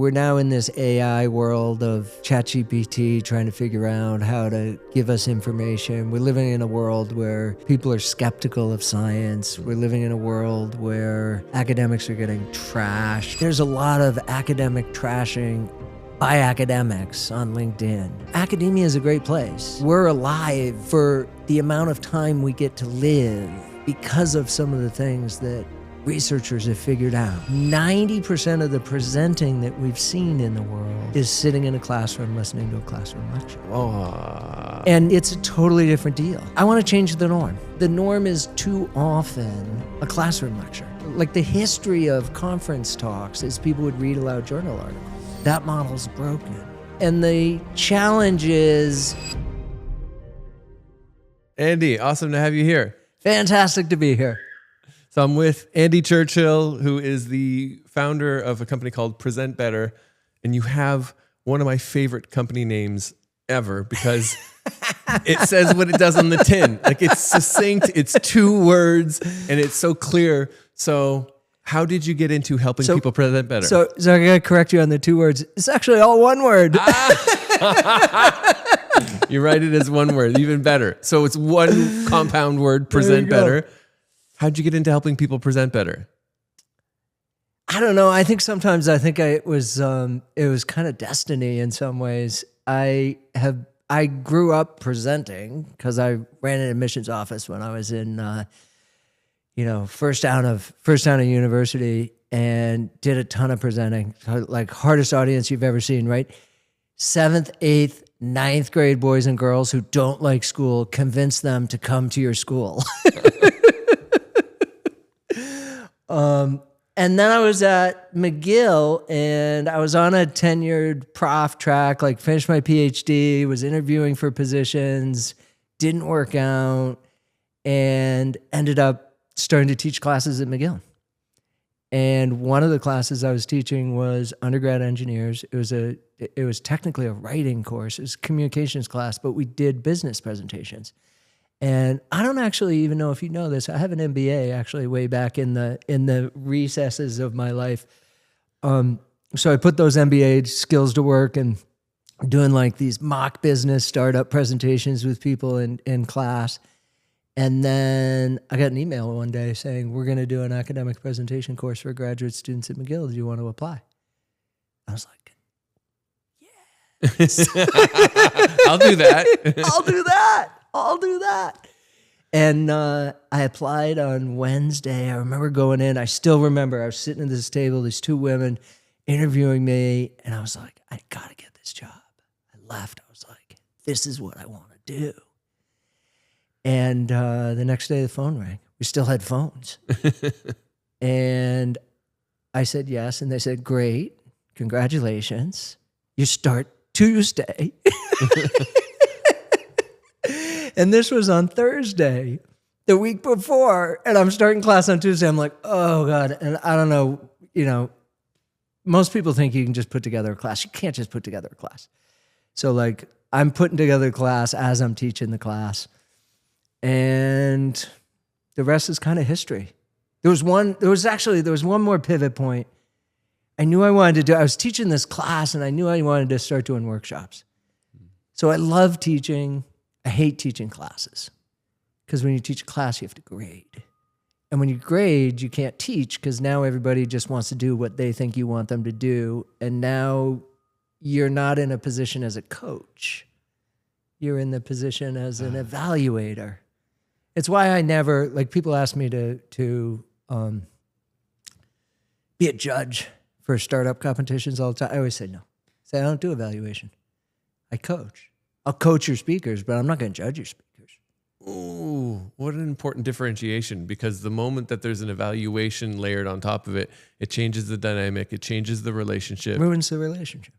We're now in this AI world of ChatGPT trying to figure out how to give us information. We're living in a world where people are skeptical of science. We're living in a world where academics are getting trashed. There's a lot of academic trashing by academics on LinkedIn. Academia is a great place. We're alive for the amount of time we get to live because of some of the things that researchers have figured out. 90% of the presenting that we've seen in the world is sitting in a classroom listening to a classroom lecture. Oh. And it's a totally different deal. I want to change the norm. The norm is too often a classroom lecture. Like the history of conference talks is people would read aloud journal articles. That model's broken. And the challenge is... Andy, awesome to have you here. Fantastic to be here. So I'm with Andy Churchill, who is the founder of a company called Present Better. And you have one of my favorite company names ever because it says what it does on the tin. Like it's succinct, it's 2 words, and it's so clear. So how did you get into helping people present better? So I gotta correct you on the 2 words. It's actually all 1 word. You write it as 1 word, even better. So it's 1 compound word, present better. How'd you get into helping people present better? I don't know. I think sometimes it was kind of destiny in some ways. I grew up presenting because I ran an admissions office when I was in, first down of university and did a ton of presenting, like hardest audience you've ever seen, right? 7th, 8th, 9th grade boys and girls who don't like school, convince them to come to your school. And then I was at McGill and I was on a tenured prof track, like finished my PhD, was interviewing for positions, didn't work out, and ended up starting to teach classes at McGill. And one of the classes I was teaching was undergrad engineers. It was technically a writing course. It was a communications class, but we did business presentations. And I don't actually even know if you know this. I have an MBA actually way back in the recesses of my life. So I put those MBA skills to work and doing like these mock business startup presentations with people in class. And then I got an email one day saying, we're going to do an academic presentation course for graduate students at McGill. Do you want to apply? I was like, yes. I'll do that. I'll do that. And I applied on Wednesday. I remember going in. I still remember I was sitting at this table, these 2 women interviewing me. And I was like, I got to get this job. I left. I was like, this is what I want to do. And the next day the phone rang. We still had phones. And I said yes. And they said, great. Congratulations. You start Tuesday. And this was on Thursday, the week before. And I'm starting class on Tuesday. I'm like, oh God. And I don't know, most people think you can just put together a class. You can't just put together a class. So like I'm putting together a class as I'm teaching the class. And the rest is kind of history. There was one more pivot point. I knew I wanted to do, I was teaching this class and I knew I wanted to start doing workshops. So I love teaching. I hate teaching classes because when you teach a class, you have to grade. And when you grade, you can't teach because now everybody just wants to do what they think you want them to do. And now you're not in a position as a coach. You're in the position as an evaluator. It's why I never, like people ask me to be a judge for startup competitions all the time. I always say no. I don't do evaluation. I coach. I'll coach your speakers, but I'm not going to judge your speakers. Ooh, what an important differentiation, because the moment that there's an evaluation layered on top of it, it changes the dynamic, it changes the relationship. Ruins the relationship.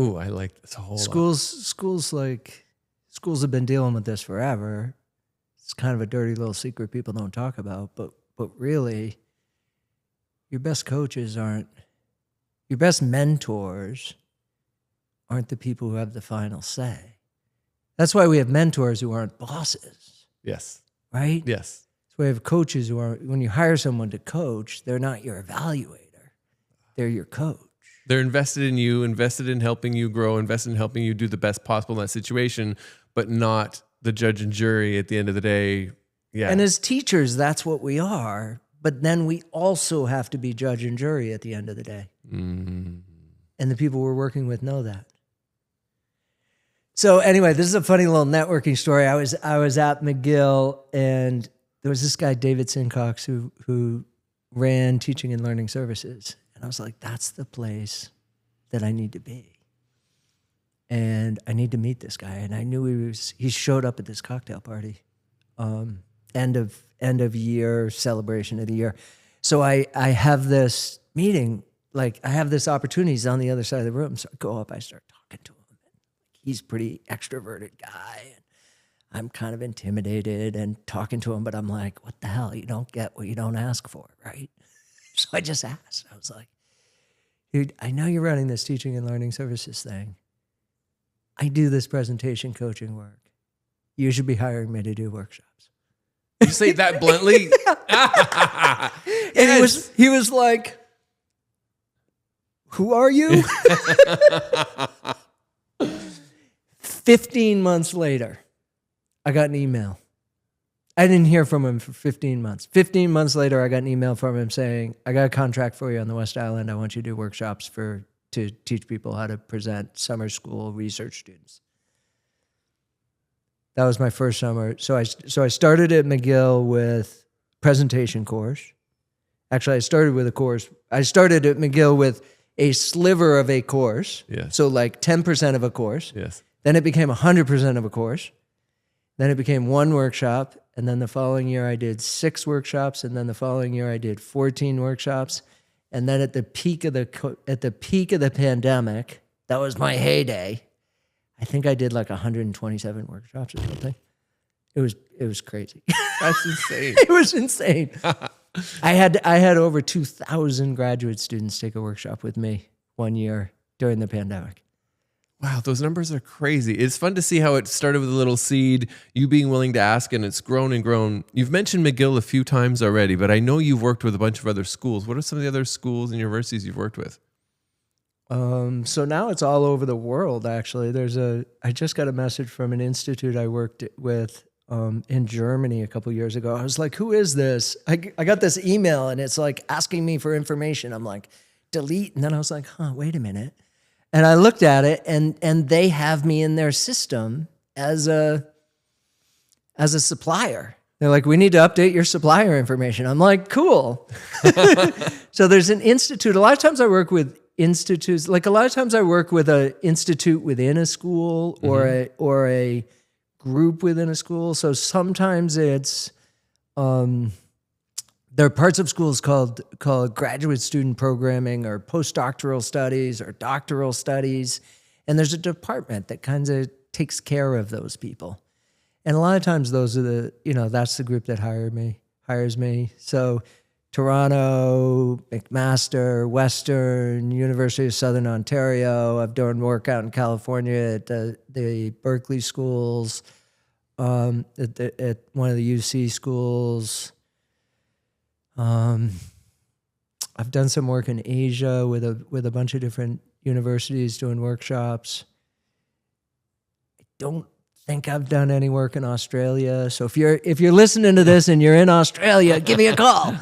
Ooh, I like this a whole lot. Schools have been dealing with this forever. It's kind of a dirty little secret people don't talk about, but really, your best coaches aren't, your best mentors aren't the people who have the final say. That's why we have mentors who aren't bosses. Yes. Right? Yes. So we have coaches who are, when you hire someone to coach, they're not your evaluator. They're your coach. They're invested in you, invested in helping you grow, invested in helping you do the best possible in that situation, but not the judge and jury at the end of the day. Yeah. And as teachers, that's what we are. But then we also have to be judge and jury at the end of the day. Mm. And the people we're working with know that. So anyway, this is a funny little networking story. I was at McGill, and there was this guy, David Sincox, who ran teaching and learning services. And I was like, that's the place that I need to be. And I need to meet this guy. And I knew he showed up at this cocktail party, end of year celebration of the year. So I have this meeting, like I have this opportunity. He's on the other side of the room. So I go up, I start talking to him. He's a pretty extroverted guy. And I'm kind of intimidated and talking to him, but I'm like, what the hell? You don't get what you don't ask for, right? So I just asked. I was like, dude, I know you're running this teaching and learning services thing. I do this presentation coaching work. You should be hiring me to do workshops. You say that bluntly? And he was like, who are you? 15 months later, I got an email. I didn't hear from him for 15 months. 15 months later, I got an email from him saying, I got a contract for you on the West Island. I want you to do workshops to teach people how to present summer school research students. That was my first summer. So I started at McGill with presentation course. Actually, I started with a course. I started at McGill with a sliver of a course. Yes. So like 10% of a course. Yes. Then it became 100% of a course. Then it became one workshop. And then the following year I did 6 workshops. And then the following year I did 14 workshops. And then at the peak of the pandemic, that was my heyday. I think I did like 127 workshops or something. It was crazy. That's insane. It was insane. I had over 2,000 graduate students take a workshop with me one year during the pandemic. Wow, those numbers are crazy. It's fun to see how it started with a little seed, you being willing to ask, and it's grown and grown. You've mentioned McGill a few times already, but I know you've worked with a bunch of other schools. What are some of the other schools and universities you've worked with? So now it's all over the world, actually. I just got a message from an institute I worked with in Germany a couple years ago. I was like, who is this? I got this email, and it's like asking me for information. I'm like, delete. And then I was like, wait a minute. And I looked at it, and they have me in their system as a supplier. They're like, we need to update your supplier information. I'm like, cool. So there's an institute. A lot of times I work with institutes. Like a lot of times I work with an institute within a school or a group within a school. So sometimes it's there are parts of schools called graduate student programming or postdoctoral studies or doctoral studies. And there's a department that kind of takes care of those people. And a lot of times those are that's the group that hires me. So Toronto, McMaster, Western, University of Southern Ontario. I've done work out in California at the Berkeley schools, at one of the UC schools. I've done some work in Asia with a bunch of different universities doing workshops. I don't think I've done any work in Australia. So if you're listening to this and you're in Australia, give me a call.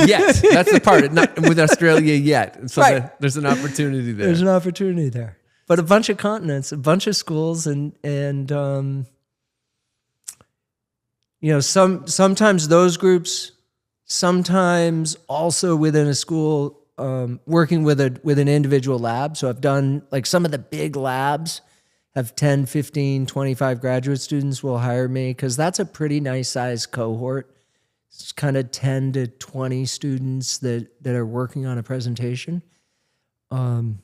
Yes, that's the part. Not with Australia yet. So Right. there's an opportunity there. There's an opportunity there. But a bunch of continents, a bunch of schools, and sometimes those groups, sometimes also within a school, working with an individual lab. So I've done like some of the big labs have 10, 15, 25 graduate students will hire me because that's a pretty nice size cohort. It's kind of 10 to 20 students that are working on a presentation. And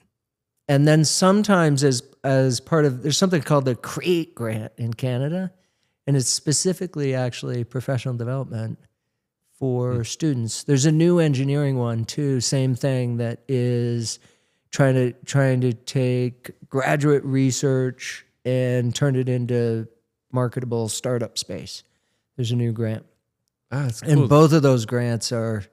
then sometimes as part of, there's something called the CREATE grant in Canada, and it's specifically actually professional development for students. There's a new engineering one too, same thing, that is trying to take graduate research and turn it into marketable startup space. There's a new grant. That's cool. And both of those grants are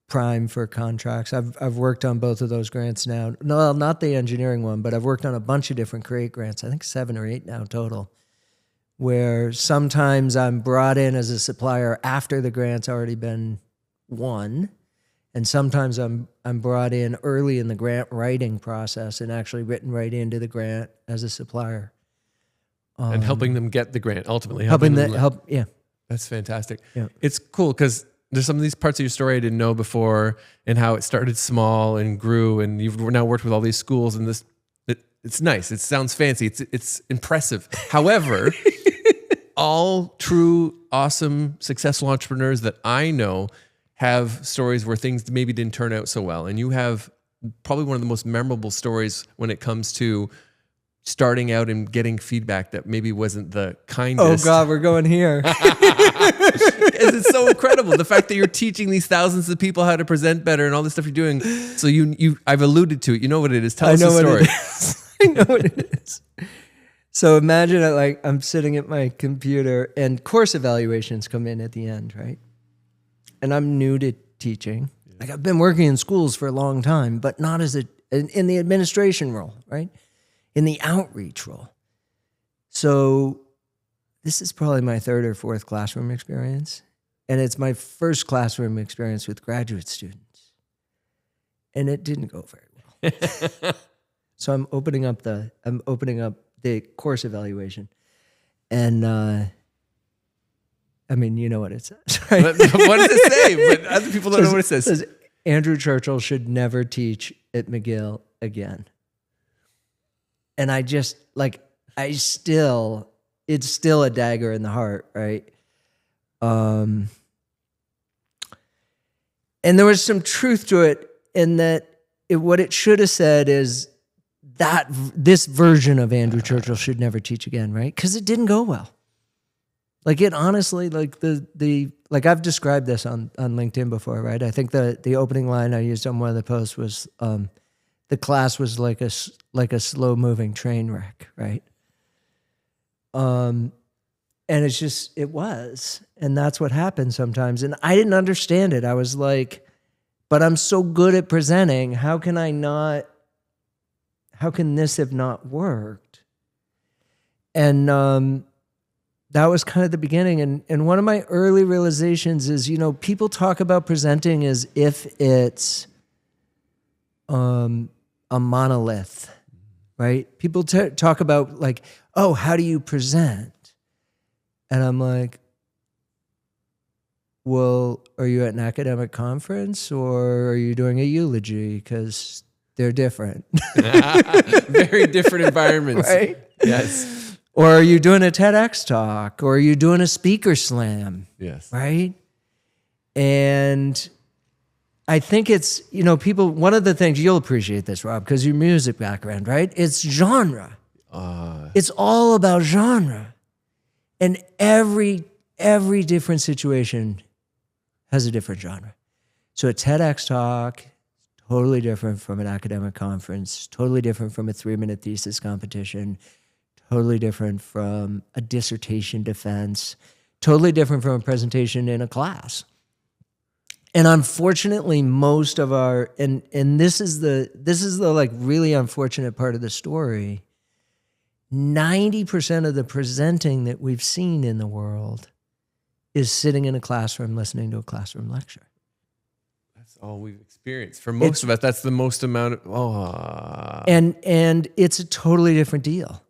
prime for contracts. I've worked on both of those grants now. No, not the engineering one, but I've worked on a bunch of different Create grants. I think 7 or 8 now total, where sometimes I'm brought in as a supplier after the grant's already been won. And sometimes I'm brought in early in the grant writing process and actually written right into the grant as a supplier. And helping them get the grant, ultimately. Yeah. That's fantastic. Yeah. It's cool because there's some of these parts of your story I didn't know before, and how it started small and grew, and you've now worked with all these schools, and it's nice. It sounds fancy. It's impressive. However, all true, awesome, successful entrepreneurs that I know have stories where things maybe didn't turn out so well. And you have probably one of the most memorable stories when it comes to starting out and getting feedback that maybe wasn't the kindest. Oh God, we're going here. It's so incredible. The fact that you're teaching these thousands of people how to present better and all this stuff you're doing. So I've alluded to it. You know what it is. Tell us the story. I know what it is. So imagine I'm sitting at my computer and course evaluations come in at the end, right? And I'm new to teaching. Like I've been working in schools for a long time, but not in the administration role, right? In the outreach role. So this is probably my 3rd or 4th classroom experience. And it's my first classroom experience with graduate students. And it didn't go very well. So I'm opening up the course evaluation. And I mean, you know what it says, right? What does it say? But other people don't know what it says. It says, Andrew Churchill should never teach at McGill again. And I just, it's still a dagger in the heart, right? And there was some truth to it in that what it should have said is that this version of Andrew Churchill should never teach again, right? Because it didn't go well. It honestly, I've described this on LinkedIn before, right? I think the opening line I used on one of the posts was, the class was like a slow moving train wreck, right? And it was, and that's what happens sometimes. And I didn't understand it. I was like, but I'm so good at presenting. How can this have not worked? And, that was kind of the beginning. And one of my early realizations is, people talk about presenting as if it's a monolith, right? People talk about how do you present? And I'm like, well, are you at an academic conference or are you doing a eulogy? Because they're different. Very different environments. Right? Yes. Or are you doing a TEDx talk? Or are you doing a speaker slam? Yes. Right? And I think it's, people, one of the things, you'll appreciate this, Rob, because your music background, right? It's genre. It's all about genre. And every different situation has a different genre. So a TEDx talk, totally different from an academic conference, totally different from a 3-minute thesis competition, totally different from a dissertation defense, totally different from a presentation in a class. And unfortunately, most of our, and this is the really unfortunate part of the story, 90% of the presenting that we've seen in the world is sitting in a classroom listening to a classroom lecture. That's all we've experienced. For most of us, that's the most amount of, And it's a totally different deal.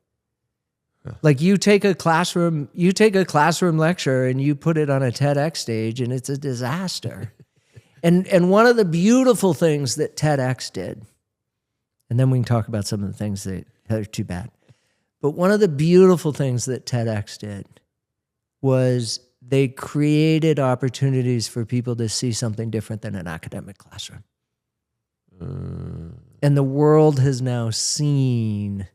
You take a classroom lecture and you put it on a TEDx stage and it's a disaster. and one of the beautiful things that TEDx did, and then we can talk about some of the things that are too bad, but one of the beautiful things that TEDx did was they created opportunities for people to see something different than an academic classroom. And the world has now seen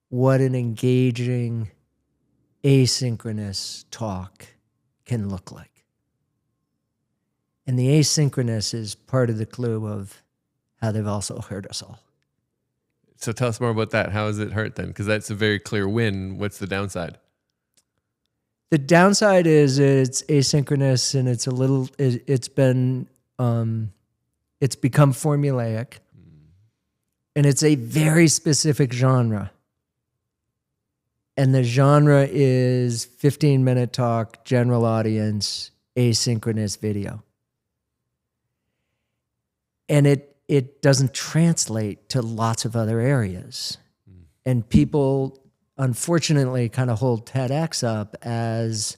what an engaging, asynchronous talk can look like. And the asynchronous is part of the clue of how they've also hurt us all. So tell us more about that. How has it hurt then? Because that's a very clear win. What's the downside? The downside is it's asynchronous and it's been It's become formulaic, and it's a very specific genre. And the genre is 15-minute talk, general audience, asynchronous video. And it doesn't translate to lots of other areas. And people, unfortunately, kind of hold TEDx up as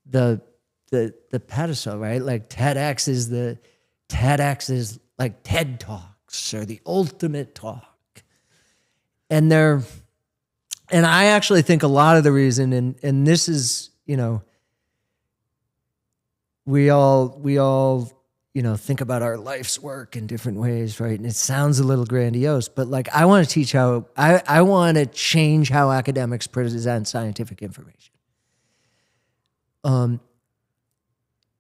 the pedestal, right? Like TEDx is like TED Talks or the ultimate talk. And I actually think a lot of the reason, and this is, we all think about our life's work in different ways, right? And it sounds a little grandiose, but like I want to teach I want to change how academics present scientific information.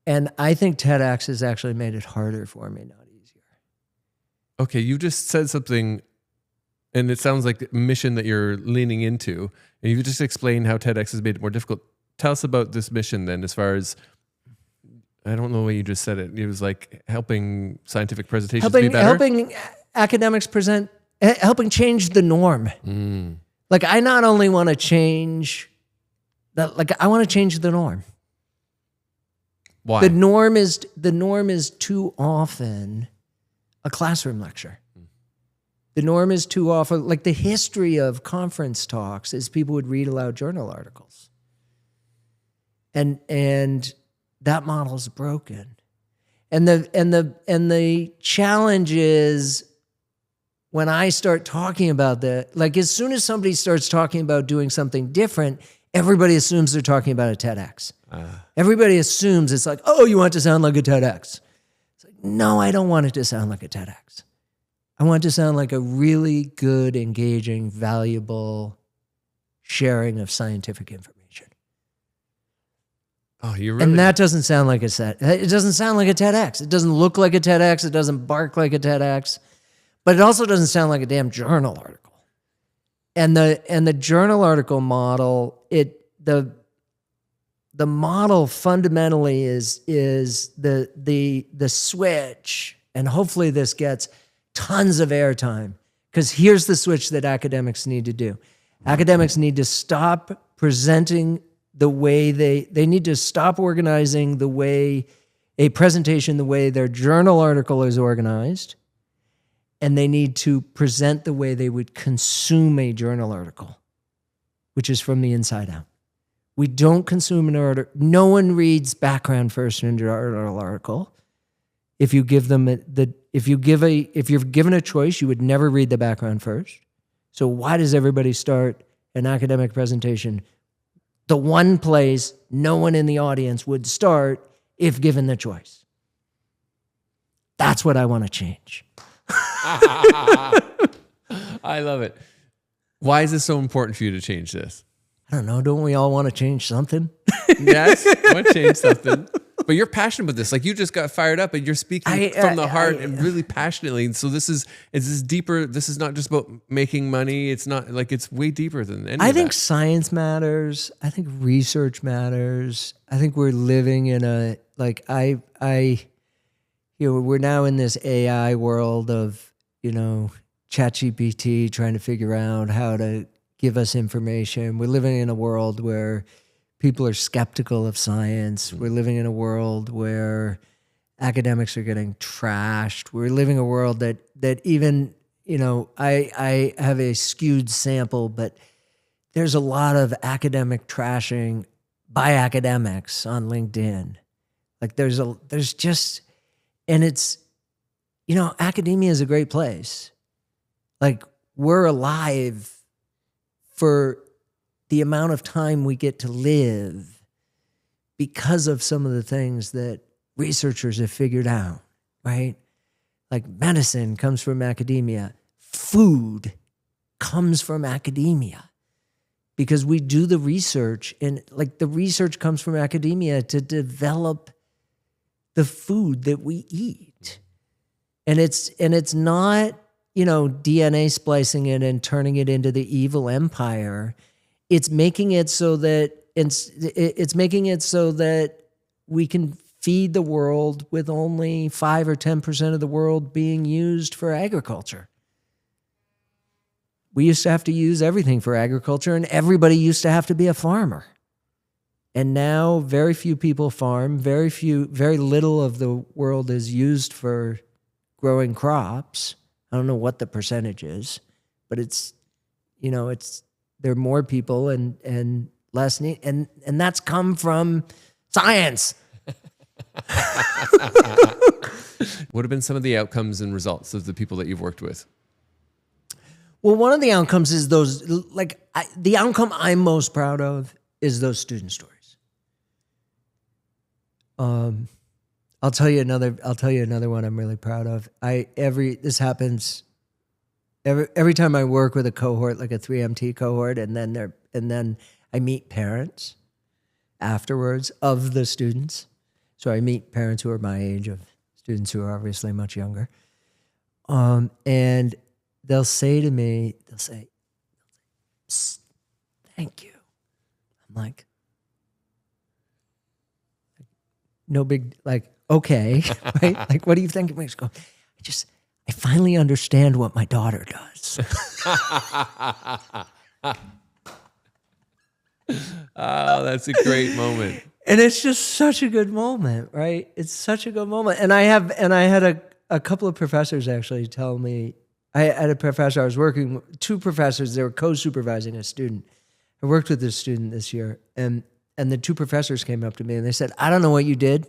And I think TEDx has actually made it harder for me, not easier. Okay, you just said something, and it sounds like the mission that you're leaning into, and you just explained how TEDx has made it more difficult. Tell us about this mission then, as far as, I don't know the way you just said it. It was like helping scientific presentations be better? Helping academics helping change the norm. Like I not only want to change that, like I want to change the norm. Why? The norm is too often a classroom lecture. The norm is too often, like the history of conference talks is people would read aloud journal articles. And that model's broken. And the challenge is when I start talking about like as soon as somebody starts talking about doing something different, everybody assumes they're talking about a TEDx. Everybody assumes it's like, oh, you want it to sound like a TEDx. It's like, no, I don't want it to sound like a TEDx. I want it to sound like a really good, engaging, valuable sharing of scientific information. Oh, you really? And that doesn't sound like it doesn't sound like a TEDx. It doesn't look like a TEDx. It doesn't bark like a TEDx. But it also doesn't sound like a damn journal article. And the journal article model, the model fundamentally is the switch, and hopefully this gets tons of airtime, because here's the switch that academics need to do. Academics need to stop presenting the way they need to stop organizing the way a presentation, the way their journal article is organized, and they need to present the way they would consume a journal article, which is from the inside out. We don't consume an article. No one reads background first in a journal article. If you give them if you're given a choice, you would never read the background first. So why does everybody start an academic presentation? The one place no one in the audience would start if given the choice. That's what I want to change. I love it. Why is this so important for you to change this? I don't know. Don't we all want to change something? Yes, I want to change something. But you're passionate about this. Like you just got fired up and you're speaking from the heart and really passionately. And so this is deeper. This is not just about making money. It's not like, it's way deeper than any of that. I think science matters. I think research matters. I think we're living in a, like we're now in this AI world of, ChatGPT trying to figure out how to give us information. We're living in a world where people are skeptical of science. We're living in a world where academics are getting trashed. We're living in a world that even, I have a skewed sample, but there's a lot of academic trashing by academics on LinkedIn. Like there's just, and it's, academia is a great place. Like we're alive for the amount of time we get to live because of some of the things that researchers have figured out, right? Like medicine comes from academia. Food comes from academia because we do the research, and like the research comes from academia to develop the food that we eat. And it's not, DNA splicing it and turning it into the evil empire. It's making it so that we can feed the world with only 5 or 10% of the world being used for agriculture. We used to have to use everything for agriculture, and everybody used to have to be a farmer. And now very few people farm, very little of the world is used for growing crops. I don't know what the percentage is, but it's, there are more people and less need, and that's come from science. What have been some of the outcomes and results of the people that you've worked with? Well, one of the outcomes is the outcome I'm most proud of is those student stories. I'll tell you another one I'm really proud of. This happens every time I work with a cohort, like a 3MT cohort, and then I meet parents afterwards of the students. So I meet parents who are my age of students who are obviously much younger. And they'll say to me, "Psst, thank you." I'm like, no big, okay, right? Like, what do you think? I go, I finally understand what my daughter does. Oh, that's a great moment. And it's just such a good moment, right? It's such a good moment. And I had a couple of professors actually tell me, I had a professor, I was working with 2 professors, they were co-supervising a student. I worked with this student this year, and the 2 professors came up to me and they said, "I don't know what you did,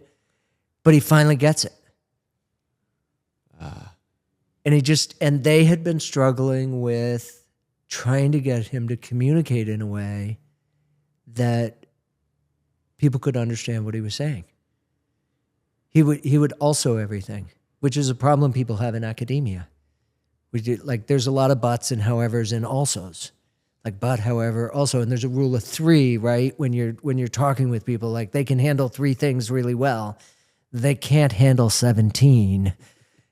but he finally gets it." And they had been struggling with trying to get him to communicate in a way that people could understand what he was saying. He would also everything, which is a problem people have in academia. There's a lot of buts and howevers and alsos. But, however, also, and there's a rule of 3, right? When you're talking with people, they can handle 3 things really well. They can't handle 17.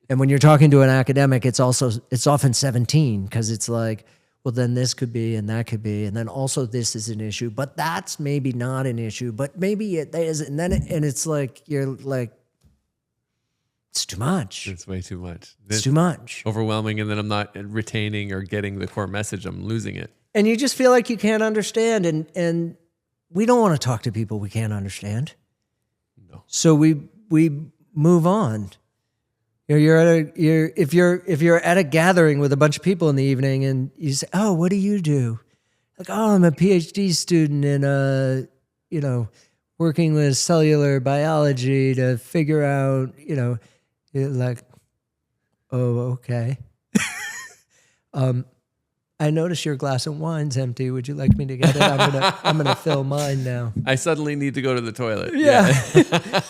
And when you're talking to an academic, it's often 17, because it's like, well, then this could be, and that could be, and then also this is an issue, but that's maybe not an issue, but maybe it is, and then it's like, you're like, it's too much. It's way too much. It's too much. Overwhelming, and then I'm not retaining or getting the core message. I'm losing it. And you just feel like you can't understand, and we don't want to talk to people we can't understand. No. So we move on. If you're at a gathering with a bunch of people in the evening and you say, "Oh, what do you do?" Like, "Oh, I'm a PhD student in working with cellular biology to figure out, you're like, "Oh, okay." I notice your glass of wine's empty. Would you like me to get it? I'm gonna fill mine now. I suddenly need to go to the toilet. Yeah.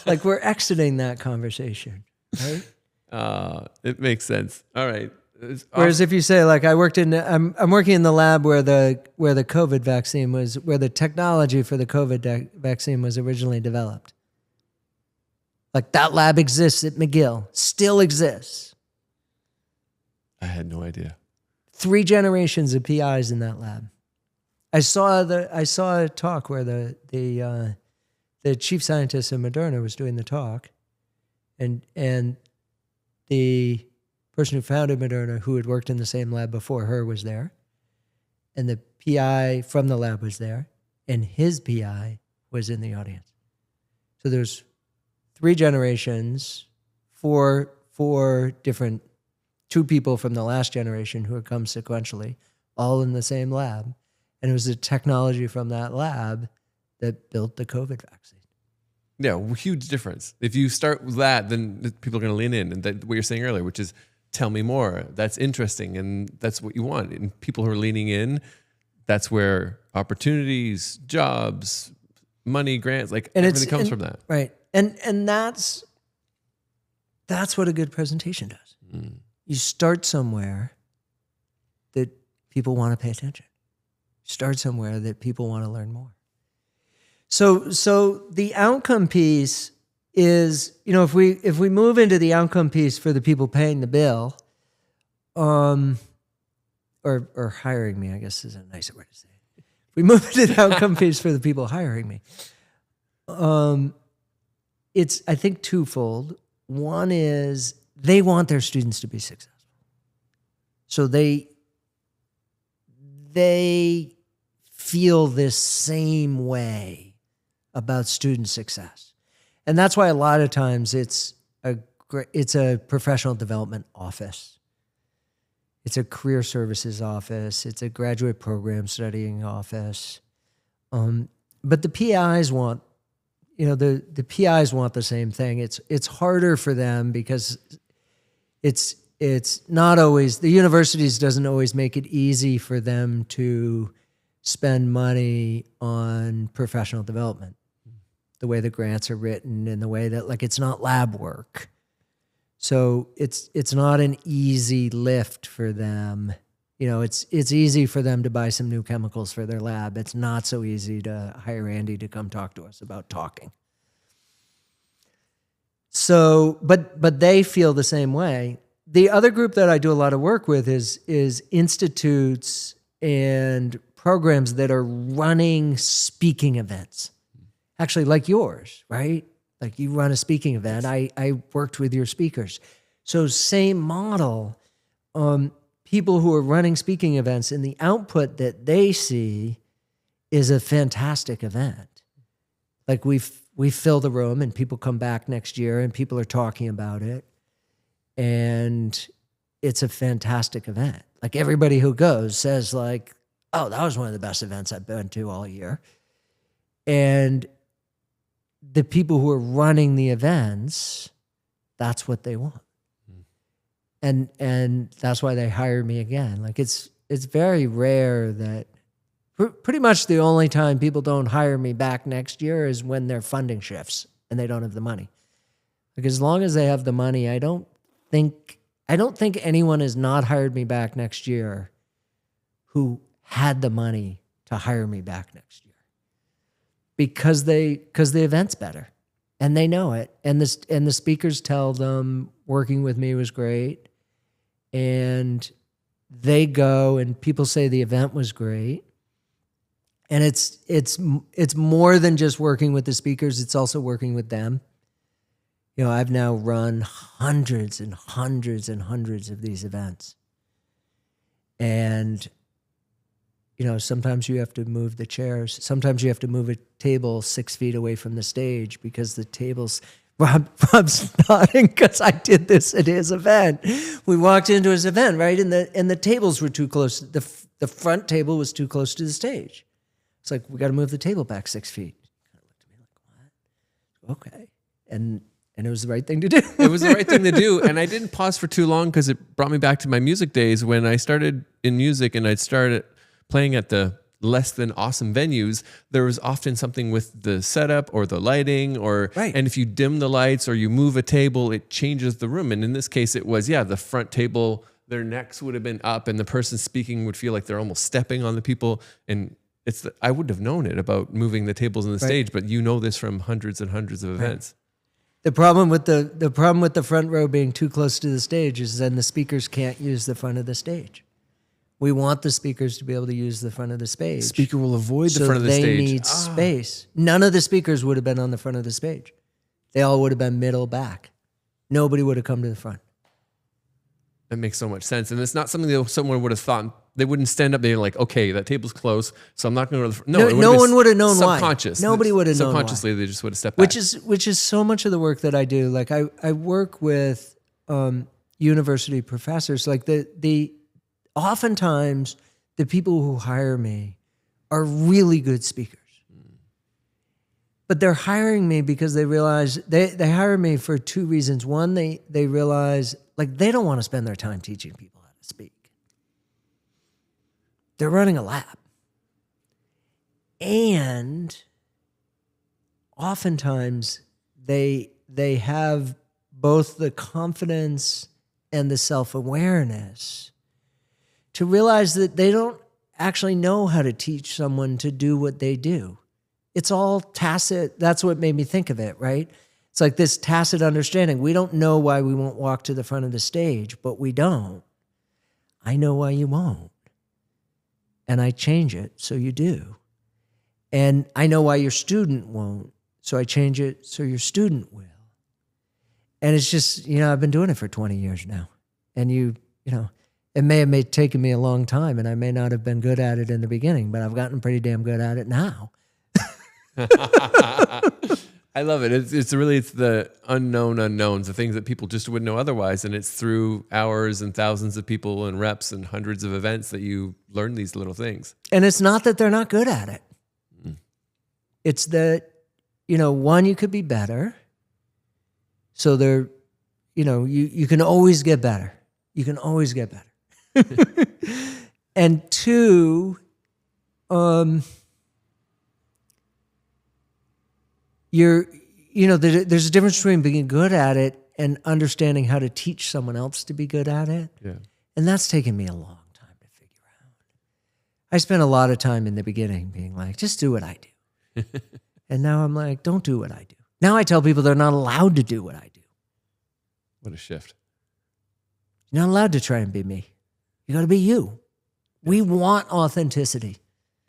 Like, we're exiting that conversation, right? It makes sense. All right. Whereas if you say, I'm working in the lab where the COVID vaccine was, where the technology for the COVID vaccine was originally developed. That lab exists at McGill, still exists. I had no idea. 3 generations of PIs in that lab. I saw a talk where the chief scientist of Moderna was doing the talk, and the person who founded Moderna, who had worked in the same lab before her, was there, and the PI from the lab was there, and his PI was in the audience. So there's 3 generations, 4 different. 2 people from the last generation who had come sequentially, all in the same lab. And it was the technology from that lab that built the COVID vaccine. Yeah, huge difference. If you start with that, then people are going to lean in. And what you're saying earlier, which is, tell me more. That's interesting. And that's what you want. And people who are leaning in, that's where opportunities, jobs, money, grants, everything comes from that. Right. And that's what a good presentation does. Mm. You start somewhere that people want to pay attention. Start somewhere that people want to learn more. So the outcome piece is, if we move into the outcome piece for the people paying the bill, or hiring me, I guess is a nicer way to say it. If we move into the outcome piece for the people hiring me, it's, I think, twofold. One is they want their students to be successful. So they feel this same way about student success. And that's why a lot of times it's a professional development office. It's a career services office. It's a graduate program studying office. But the PIs want, the PIs want the same thing. It's harder for them because it's not always, the universities doesn't always make it easy for them to spend money on professional development. The way the grants are written and the way that, like, it's not lab work. So it's not an easy lift for them. It's easy for them to buy some new chemicals for their lab. It's not so easy to hire Andy to come talk to us about talking. So, but they feel the same way. The other group that I do a lot of work with is institutes and programs that are running speaking events. Actually, like yours, right? Like you run a speaking event. I worked with your speakers. So same model. People who are running speaking events, and the output that they see is a fantastic event. Like we fill the room and people come back next year and people are talking about it. And it's a fantastic event. Like everybody who goes says like, oh, that was one of the best events I've been to all year. And the people who are running the events, that's what they want. And that's why they hire me again. Like it's very rare that, pretty much the only time people don't hire me back next year is when their funding shifts and they don't have the money. Like as long as they have the money, I don't think anyone has not hired me back next year who had the money to hire me back next year. Because the event's better and they know it. And the speakers tell them working with me was great. And they go and people say the event was great. And it's more than just working with the speakers, it's also working with them. I've now run hundreds and hundreds and hundreds of these events. And sometimes you have to move the chairs. Sometimes you have to move a table 6 feet away from the stage because the table's, Rob's nodding because I did this at his event. We walked into his event, right? And the tables were too close. The front table was too close to the stage. It's like, we got to move the table back 6 feet. He kind of looked at me like, what? Okay. And it was the right thing to do. It was the right thing to do. And I didn't pause for too long because it brought me back to my music days when I started in music and I'd started playing at the less than awesome venues. There was often something with the setup or the lighting right. And if you dim the lights or you move a table, it changes the room. And in this case, it was, the front table, their necks would have been up and the person speaking would feel like they're almost stepping on the people. And I wouldn't have known it about moving the tables on the stage, but this from hundreds and hundreds of events. The problem with the front row being too close to the stage is then the speakers can't use the front of the stage. We want the speakers to be able to use the front of the stage. Speaker will avoid the front of the stage. So they need space. None of the speakers would have been on the front of the stage. They all would have been middle back. Nobody would have come to the front. That makes so much sense. And it's not something that someone would have thought. They wouldn't stand up. They're like, okay, that table's close, so I'm not going to go to the front. No one would have known why. Subconscious. Nobody would have known why. Subconsciously, they just would have stepped back. Which is so much of the work that I do. Like I work with university professors. Like oftentimes the people who hire me are really good speakers. But they're hiring me because they realize they hire me for two reasons. One, they realize like they don't want to spend their time teaching people how to speak. They're running a lab. And oftentimes they have both the confidence and the self-awareness to realize that they don't actually know how to teach someone to do what they do. It's all tacit. That's what made me think of it, right? It's like this tacit understanding. We don't know why we won't walk to the front of the stage, but we don't. I know why you won't. And I change it so you do. And I know why your student won't. So I change it so your student will. And it's just, I've been doing it for 20 years now. And it may have taken me a long time, and I may not have been good at it in the beginning, but I've gotten pretty damn good at it now. I love it. It's the unknown unknowns, the things that people just wouldn't know otherwise. And it's through hours and thousands of people and reps and hundreds of events that you learn these little things. And it's not that they're not good at it. It's that, one, you could be better. So you can always get better. You can always get better. And two, there's a difference between being good at it and understanding how to teach someone else to be good at it. Yeah. And that's taken me a long time to figure out. I spent a lot of time in the beginning being like, just do what I do. And now I'm like, don't do what I do. Now I tell people they're not allowed to do what I do. What a shift. You're not allowed to try and be me. You got to be you. We want authenticity.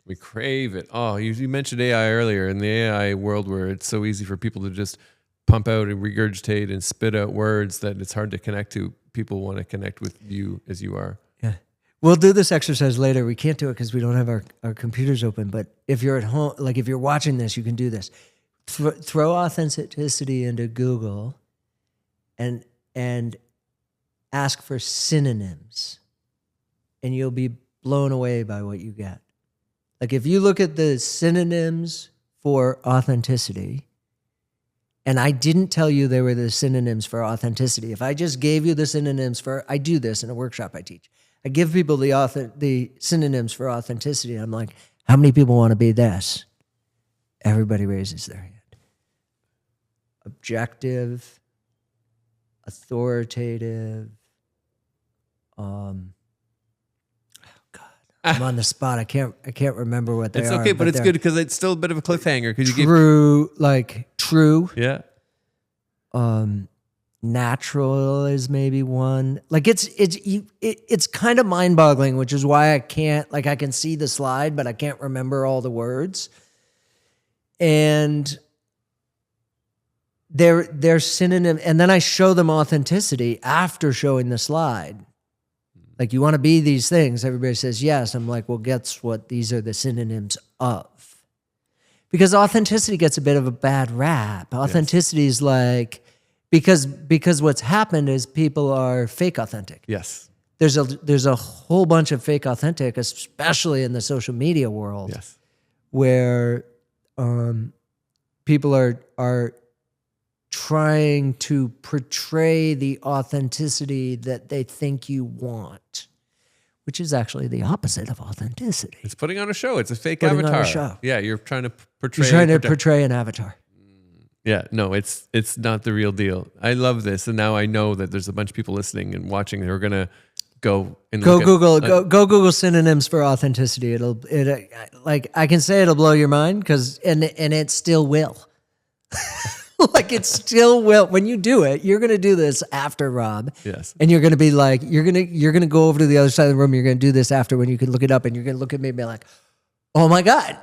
We crave it. Oh, you mentioned AI earlier, in the AI world where it's so easy for people to just pump out and regurgitate and spit out words that it's hard to connect to. People want to connect with you as you are. Yeah. We'll do this exercise later. We can't do it because we don't have our computers open. But if you're at home, like if you're watching this, you can do this. Throw authenticity into Google and ask for synonyms. And you'll be blown away by what you get. Like if you look at the synonyms for authenticity, and I didn't tell you they were the synonyms for authenticity. If I just gave you the synonyms I do this in a workshop I teach. I give people the synonyms for authenticity. I'm like, how many people want to be this? Everybody raises their hand. Objective, authoritative, I'm on the spot. I can't remember what they are. It's okay, but it's good because it's still a bit of a cliffhanger. Because True. Yeah. Natural is maybe one. Like it's kind of mind-boggling, which is why I can't, like I can see the slide, but I can't remember all the words. And they're synonym. And then I show them authenticity after showing the slide. Like, you want to be these things? Everybody says yes. I'm like, well, guess what? These are the synonyms of. Because authenticity gets a bit of a bad rap. Authenticity is like, because what's happened is people are fake authentic. Yes. There's a whole bunch of fake authentic, especially in the social media world. Yes. Where people are trying to portray the authenticity that they think you want, which is actually the opposite of authenticity. It's putting on a show. It's a fake Putting avatar. on a show. Yeah, you're trying to portray. You're trying to portray an avatar. Yeah, no, it's not the real deal. I love this, and now I know that there's a bunch of people listening and watching who are gonna go Google synonyms for authenticity. Like I can say it'll blow your mind and it still will. Like it still will. When you do it, you're going to do this after Rob. Yes. And you're going to be like, you're going to go over to the other side of the room. You're going to do this after when you can look it up, and you're going to look at me and be like, oh my God.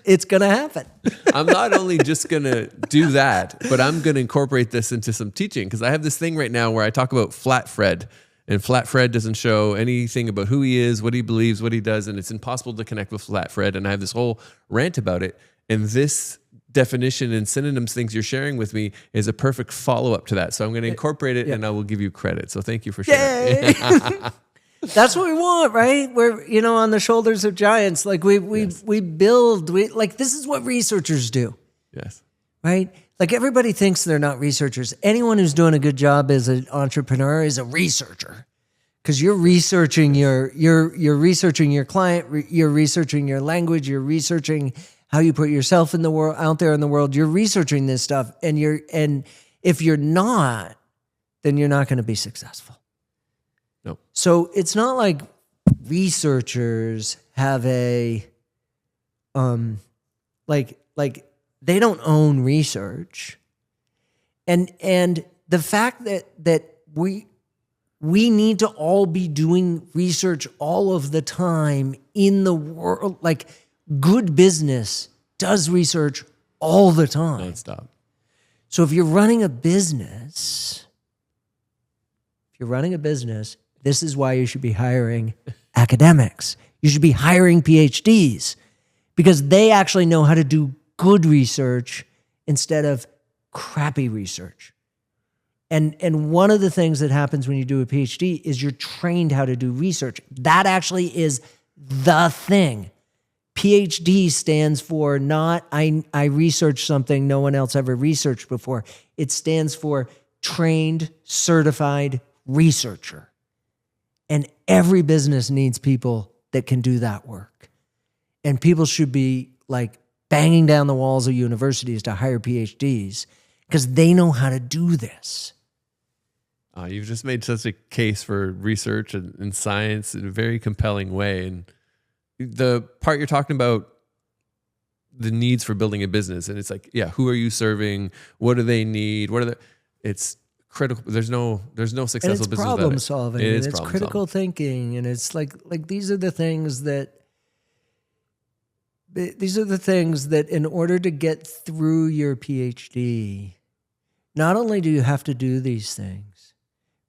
It's going to happen. I'm not only just going to do that, but I'm going to incorporate this into some teaching, because I have this thing right now where I talk about Flat Fred, and Flat Fred doesn't show anything about who he is, what he believes, what he does, and it's impossible to connect with Flat Fred. And I have this whole rant about it. And this definition and synonyms things you're sharing with me is a perfect follow-up to that. So I'm going to incorporate it, and I will give you credit. So thank you for sharing. That's what we want, right? We're, on the shoulders of giants. Like we build, like this is what researchers do. Yes. Right? Like everybody thinks they're not researchers. Anyone who's doing a good job as an entrepreneur is a researcher. Because you're researching you're researching your client, you're researching your language, you're researching how you put yourself in the world, out there in the world. You're researching this stuff, and if you're not, then you're not going to be successful. No. So it's not like researchers have a like they don't own research, and the fact that we need to all be doing research all of the time in the world, like. Good business does research all the time. Nonstop. So if you're running a business, this is why you should be hiring academics. You should be hiring PhDs because they actually know how to do good research instead of crappy research. And one of the things that happens when you do a PhD is you're trained how to do research. That actually is the thing. PhD stands for not I researched something no one else ever researched before. It stands for trained, certified researcher. And every business needs people that can do that work. And people should be like banging down the walls of universities to hire PhDs because they know how to do this. You've just made such a case for research and science in a very compelling way. And the part you're talking about, the needs for building a business, and it's like, yeah, who are you serving? What do they need? It's critical. There's no successful and it's business problem without it. solving. It and is it's problem critical solving. thinking, and it's like these are the things that in order to get through your PhD, not only do you have to do these things,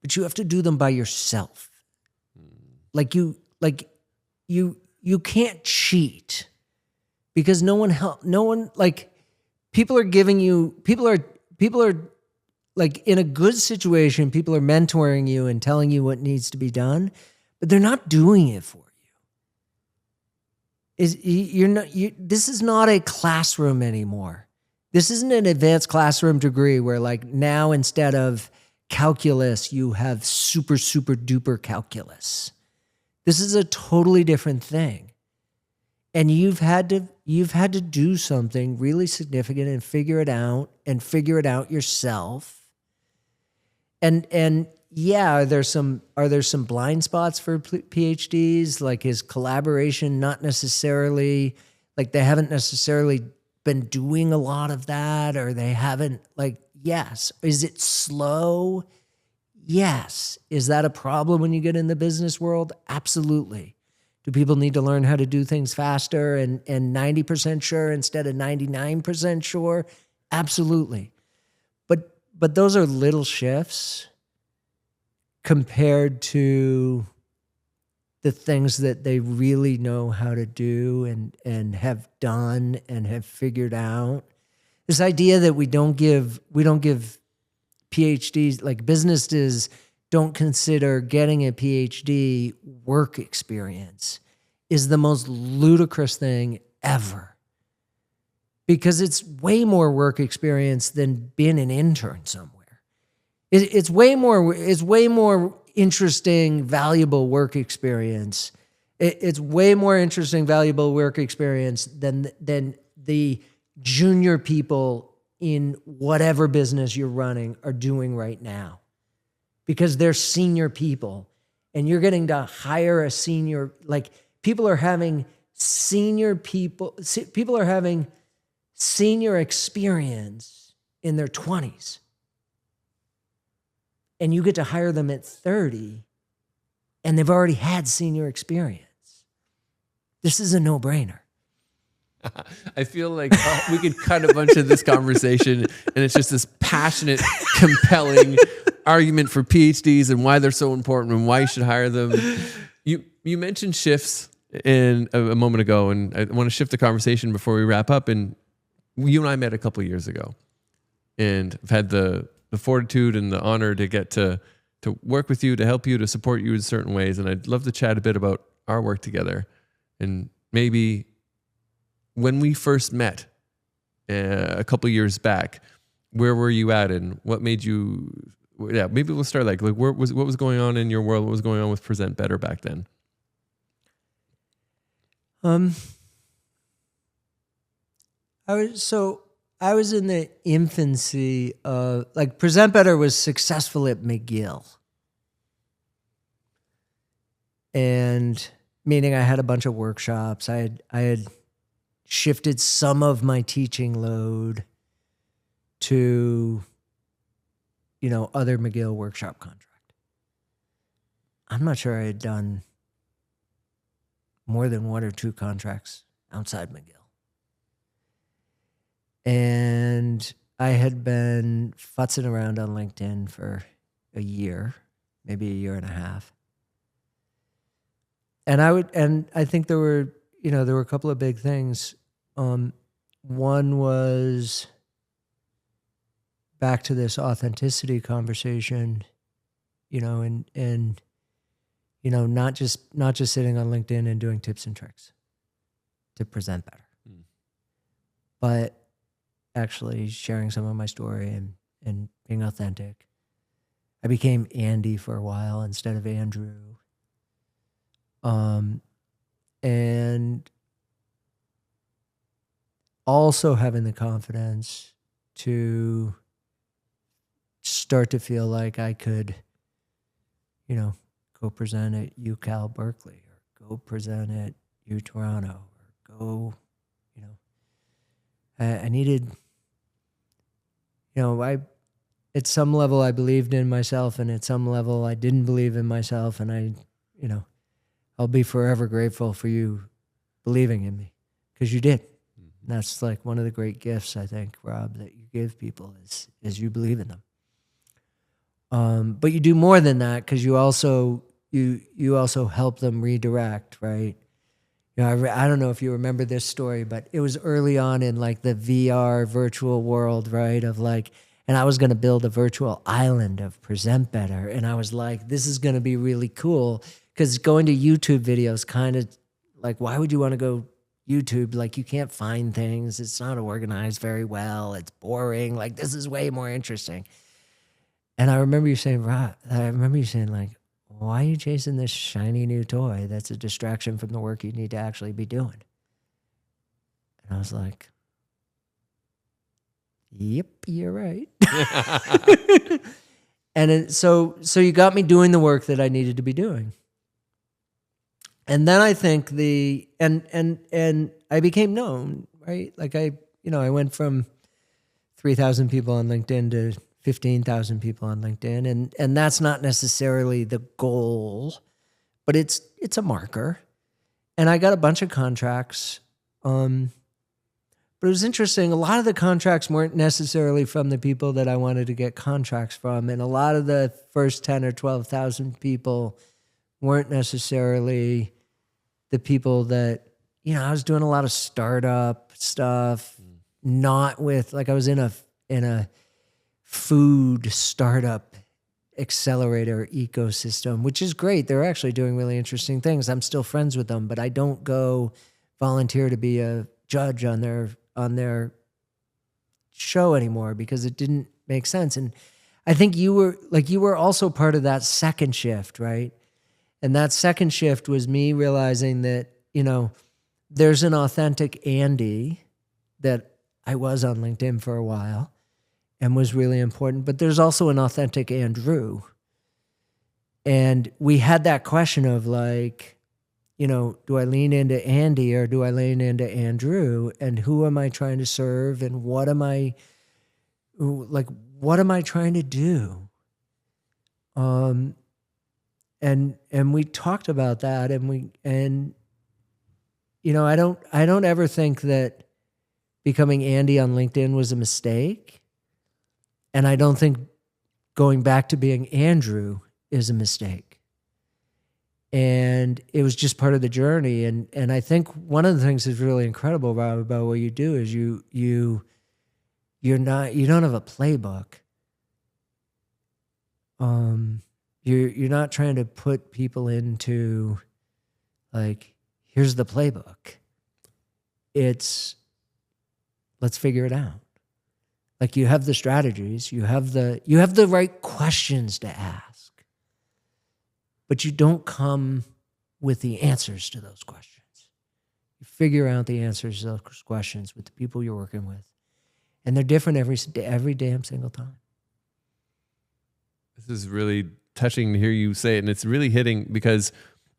but you have to do them by yourself. Like you can't cheat because people are like in a good situation, people are mentoring you and telling you what needs to be done, but they're not doing it for you. This is not a classroom anymore. This isn't an advanced classroom degree where like now instead of calculus, you have super, super duper calculus. This is a totally different thing. And you've had to do something really significant and figure it out yourself. And yeah, are there some blind spots for PhDs? Like, is collaboration not necessarily, like they haven't necessarily been doing a lot of that, or they haven't, like, yes. Is it slow? Yes. Is that a problem when you get in the business world? Absolutely. Do people need to learn how to do things faster and 90% sure instead of 99% sure? Absolutely. But those are little shifts compared to the things that they really know how to do and have done and have figured out. This idea that we don't give PhDs, like businesses don't consider getting a PhD work experience, is the most ludicrous thing ever. Because it's way more work experience than being an intern somewhere. It's way more interesting, valuable work experience. It's way more interesting, valuable work experience than the junior people in whatever business you're running are doing right now. Because they're senior people, and you're getting to hire a senior, like people are having senior experience in their 20s. And you get to hire them at 30, and they've already had senior experience. This is a no-brainer. I feel like we could cut a bunch of this conversation, and it's just this passionate, compelling argument for PhDs and why they're so important and why you should hire them. You mentioned shifts a moment ago, and I want to shift the conversation before we wrap up. And you and I met a couple of years ago, and I've had the fortitude and the honor to get to work with you, to help you, to support you in certain ways. And I'd love to chat a bit about our work together, and maybe when we first met a couple of years back, where were you at, and what made you? Yeah, maybe we'll start like what was going on in your world? What was going on with Present Better back then? I was in the infancy of, like, Present Better was successful at McGill. And meaning I had a bunch of workshops. I had shifted some of my teaching load to, other McGill workshop contract. I'm not sure I had done more than one or two contracts outside McGill. And I had been futzing around on LinkedIn for a year, maybe a year and a half. And I think there were a couple of big things. One was back to this authenticity conversation, and not just sitting on LinkedIn and doing tips and tricks to present better, but actually sharing some of my story and being authentic. I became Andy for a while instead of Andrew. And also having the confidence to start to feel like I could, go present at UCal Berkeley, or go present at U Toronto, or go, I needed, at some level I believed in myself, and at some level I didn't believe in myself. And I'll be forever grateful for you believing in me, because you did. And that's like one of the great gifts, I think, Rob, that you give people is you believe in them. But you do more than that, because you also help them redirect, right? I don't know if you remember this story, but it was early on in like the VR virtual world, right? Of like, and I was going to build a virtual island of Present Better. And I was like, this is going to be really cool, because going to YouTube videos kind of like, why would you want to go YouTube? Like, you can't find things. It's not organized very well. It's boring. Like, this is way more interesting. And I remember you saying, like, why are you chasing this shiny new toy that's a distraction from the work you need to actually be doing? And I was like, yep, you're right. And so you got me doing the work that I needed to be doing. And then I think and I became known, right? Like I went from 3,000 people on LinkedIn to 15,000 people on LinkedIn. And that's not necessarily the goal, but it's a marker. And I got a bunch of contracts. But it was interesting. A lot of the contracts weren't necessarily from the people that I wanted to get contracts from. And a lot of the first 10 or 12,000 people weren't necessarily the people that, I was doing a lot of startup stuff, not with, like, I was in a food startup accelerator ecosystem, which is great. They're actually doing really interesting things. I'm still friends with them, but I don't go volunteer to be a judge on their show anymore, because it didn't make sense. And I think you were also part of that second shift, right? And that second shift was me realizing that, there's an authentic Andy that I was on LinkedIn for a while and was really important, but there's also an authentic Andrew. And we had that question of like, do I lean into Andy or do I lean into Andrew? And who am I trying to serve? And what am I trying to do? And we talked about that, and I don't ever think that becoming Andy on LinkedIn was a mistake. And I don't think going back to being Andrew is a mistake. And it was just part of the journey. And I think one of the things that's really incredible about what you do is you don't have a playbook. You're not trying to put people into like, here's the playbook. It's, let's figure it out. Like, you have the strategies, you have the right questions to ask, but you don't come with the answers to those questions. You figure out the answers to those questions with the people you're working with, and they're different every damn single time. This is really touching to hear you say it, and it's really hitting because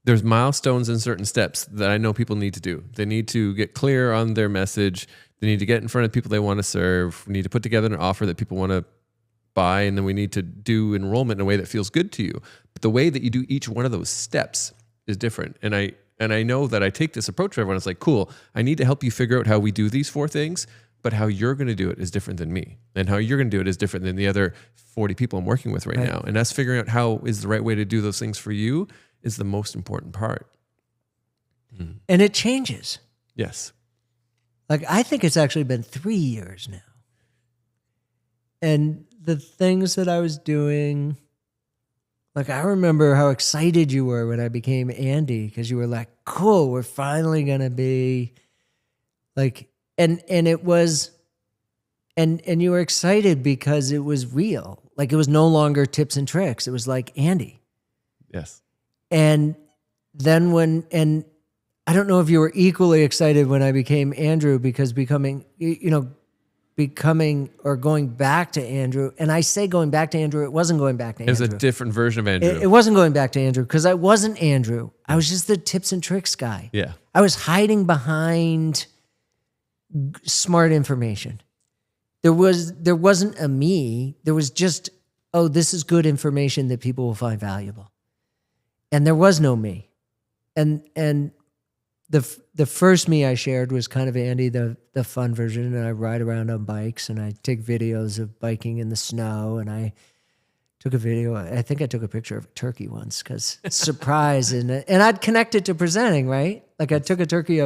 there's milestones and certain steps that I know people need to do. They need to get clear on their message. They need to get in front of people they want to serve. We need to put together an offer that people want to buy, and then we need to do enrollment in a way that feels good to you. But the way that you do each one of those steps is different. And I know that I take this approach to everyone. It's like, cool, I need to help you figure out how we do these 4 things, but how you're going to do it is different than me. And how you're going to do it is different than the other 40 people I'm working with right now. And us figuring out how is the right way to do those things for you is the most important part. And it changes. Yes. Like, I think it's actually been 3 years now. And the things that I was doing, like, I remember how excited you were when I became Andy, because you were like, cool, we're finally going to be like, and it was, and you were excited because it was real. Like, it was no longer tips and tricks. It was like Andy. Yes. And then and I don't know if you were equally excited when I became Andrew, because becoming or going back to Andrew, and I say going back to Andrew, it wasn't going back to Andrew. It was a different version of Andrew. It wasn't going back to Andrew, because I wasn't Andrew. I was just the tips and tricks guy. Yeah. I was hiding behind smart information. There wasn't a me. There was just, oh, this is good information that people will find valuable. And there was no me. And the first me I shared was kind of Andy, the fun version, and I ride around on bikes and I take videos of biking in the snow, and I took a video. I think I took a picture of a turkey once, because surprise, and I'd connect it to presenting, right? Like, I took a turkey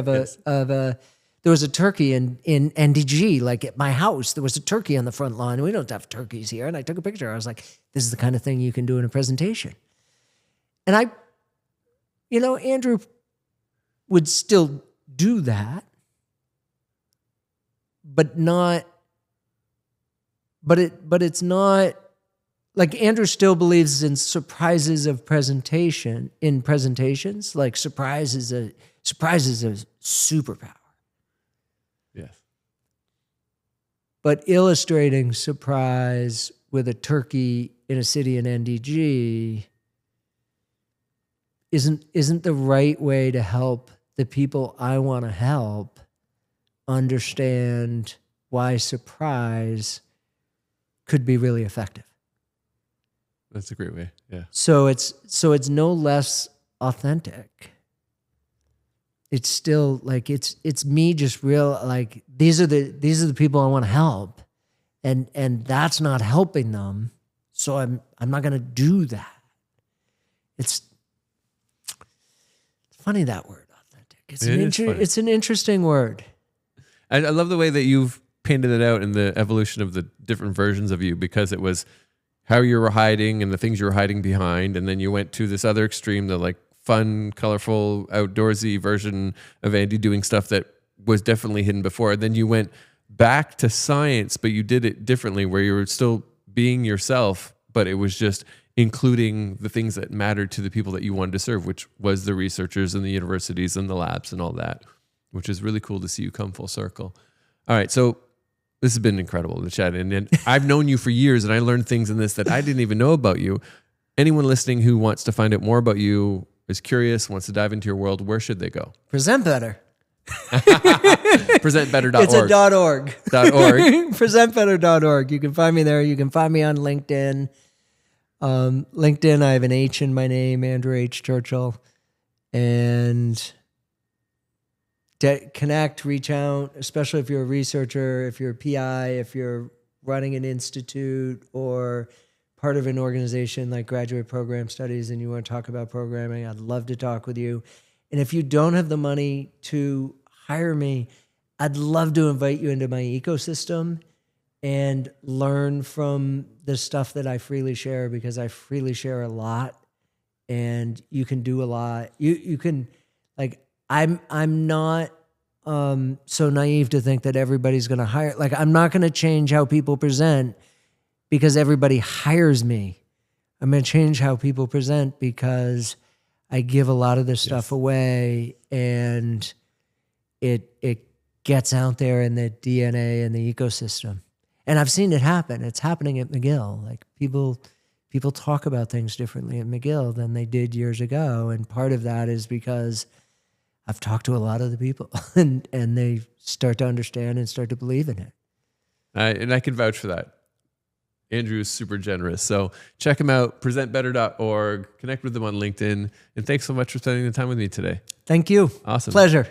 there was a turkey in NDG, like at my house. There was a turkey on the front lawn. We don't have turkeys here. And I took a picture. I was like, this is the kind of thing you can do in a presentation. And Andrew would still do that, but it's not like Andrew still believes in surprises of presentations. Like, surprise is a superpower. Yes. But illustrating surprise with a turkey in a city in NDG isn't the right way to help the people I want to help understand why surprise could be really effective. That's a great way. Yeah. So it's no less authentic. It's still like it's me, just real, like, these are the people I want to help, and that's not helping them, so I'm not going to do that. It's funny, that word, authentic. It's an interesting word. I love the way that you've painted it out in the evolution of the different versions of you, because it was how you were hiding and the things you were hiding behind, and then you went to this other extreme, the like fun, colorful, outdoorsy version of Andy doing stuff that was definitely hidden before. And then you went back to science, but you did it differently, where you were still being yourself, but it was just including the things that mattered to the people that you wanted to serve, which was the researchers and the universities and the labs and all that, which is really cool to see you come full circle. All right, so this has been incredible to chat. And I've known you for years, and I learned things in this that I didn't even know about you. Anyone listening who wants to find out more about you, is curious, wants to dive into your world, where should they go? Present Better. Presentbetter.org. It's a .org. .org. Presentbetter.org. You can find me there. You can find me on LinkedIn. LinkedIn, I have an H in my name, Andrew H. Churchill. And connect, reach out, especially if you're a researcher, if you're a PI, if you're running an institute or part of an organization like Graduate Program Studies and you want to talk about programming, I'd love to talk with you. And if you don't have the money to hire me, I'd love to invite you into my ecosystem and learn from the stuff that I freely share, because I freely share a lot and you can do a lot. You can, like, I'm not so naive to think that everybody's going to hire. Like, I'm not going to change how people present because everybody hires me. I'm going to change how people present because I give a lot of this stuff away, and it gets out there in the DNA and the ecosystem. And I've seen it happen. It's happening at McGill. Like, people talk about things differently at McGill than they did years ago. And part of that is because I've talked to a lot of the people and they start to understand and start to believe in it. And I can vouch for that. Andrew is super generous. So check him out, presentbetter.org, connect with him on LinkedIn. And thanks so much for spending the time with me today. Thank you. Awesome. Pleasure.